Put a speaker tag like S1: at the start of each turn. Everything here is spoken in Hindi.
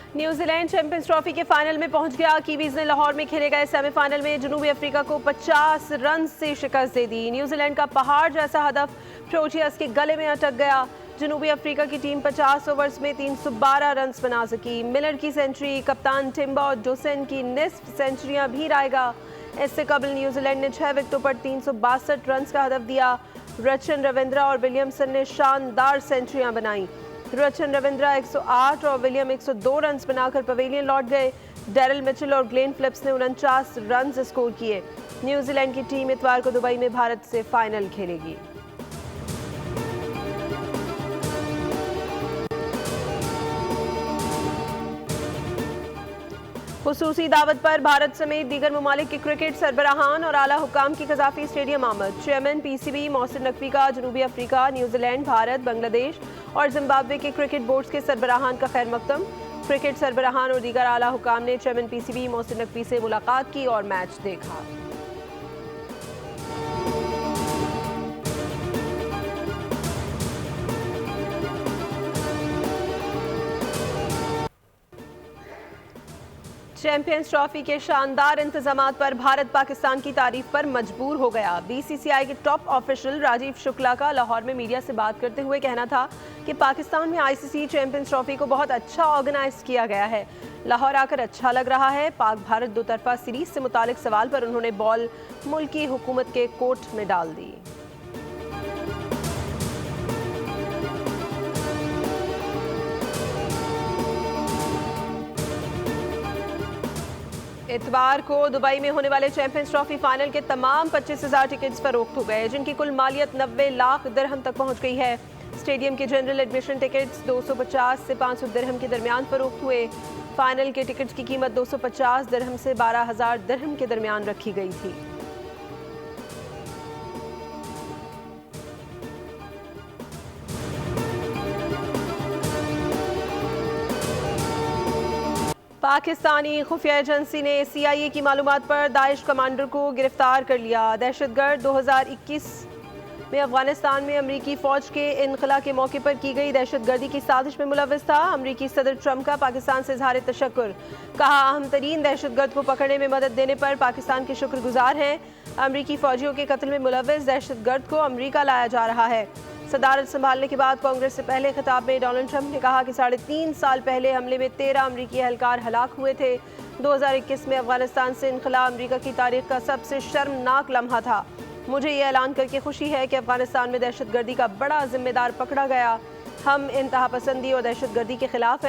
S1: न्यूजीलैंड चैंपियंस ट्रॉफी के फाइनल में पहुंच गया। कीवीज ने लाहौर में खेले गए सेमीफाइनल में जनूबी अफ्रीका को 50 रन से शिकस्त दे दी। न्यूजीलैंड का पहाड़ जैसा हदफ प्रोटियस के गले में अटक गया। जनूबी अफ्रीका की टीम 50 ओवर्स में 312 रन बना सकी। मिलर की सेंचुरी, कप्तान टिम्बा और जोसेन की निस्फ सेंचुरियां भी रायगा। इससे कबल न्यूजीलैंड ने 6 विकेटों पर 362 रन का हदफ दिया। रचन रविंद्रा और विलियमसन ने शानदार सेंचुरियां बनाई। रचन रविंद्रा 108 और विलियम 102 रन बनाकर पवेलियन लौट गए। डैरल मिचेल और ग्लेन फिलिप्स ने 49 रन स्कोर किए। न्यूजीलैंड की टीम इतवार को दुबई में भारत से फाइनल खेलेगी। खुसूसी दावत पर भारत समेत दीगर ममालिक के क्रिकेट सरबराहान और आला हुकाम की कजाफी स्टेडियम आमद। चेयरमैन पीसीबी मोहसिन नकवी का जनूबी अफ्रीका, न्यूजीलैंड, भारत, बांग्लादेश और जिम्बाब्वे के क्रिकेट बोर्ड्स के सरबराहान का खैर मकदम। क्रिकेट सरबराहान और दीगर आला हुकाम ने चेयरमैन पीसीबी मोहसिन नकवी से मुलाकात की और मैच देखा। चैंपियंस ट्रॉफी के शानदार इंतजामात पर भारत पाकिस्तान की तारीफ पर मजबूर हो गया। बीसीसीआई के टॉप ऑफिशियल राजीव शुक्ला का लाहौर में मीडिया से बात करते हुए कहना था कि पाकिस्तान में आईसीसी चैंपियंस ट्रॉफी को बहुत अच्छा ऑर्गेनाइज किया गया है। लाहौर आकर अच्छा लग रहा है। पाक भारत दो तरफा सीरीज से मुतालिक सवाल पर उन्होंने बॉल मुल्की हुकूमत के कोर्ट में डाल दी। इतवार को दुबई में होने वाले चैंपियंस ट्रॉफी फाइनल के तमाम 25,000 टिकट्स फरोख्त हो गए, जिनकी कुल मालियत 90 लाख दिरहम तक पहुंच गई है। स्टेडियम के जनरल एडमिशन टिकट्स 250 से 500 दिरहम के दरमियान फरोख्त हुए। फाइनल के टिकट्स की कीमत 250 दिरहम से 12,000 दिरहम के दरमियान रखी गई थी। पाकिस्तानी खुफिया एजेंसी ने CIA की मालूमात पर दाइश कमांडर को गिरफ्तार कर लिया। दहशतगर्द 2021 में अफगानिस्तान में अमरीकी फ़ौज के इनखला के मौके पर की गई दहशतगर्दी की साजिश में मुलव्विस था। अमरीकी सदर ट्रंप का पाकिस्तान से इज़हार तशक्कुर। कहा, अहम तरीन दहशतगर्द को पकड़ने में मदद देने पर पाकिस्तान के शुक्रगुजार हैं। अमरीकी फ़ौजियों के कत्ल में मुलव्विस दहशतगर्द को अमरीका लाया जा रहा है। सदारत संभालने के बाद कांग्रेस से पहले खिताब में डोनाल्ड ट्रंप ने कहा कि 3.5 साल पहले हमले में 13 अमरीकी एहलकार हलाक हुए थे। 2021 में अफगानिस्तान से इनखला अमरीका की तारीख का सबसे शर्मनाक लम्हा था। मुझे ये ऐलान करके खुशी है कि अफगानिस्तान में दहशतगर्दी का बड़ा जिम्मेदार पकड़ा गया। हम इंतहा पसंदी और दहशतगर्दी के खिलाफ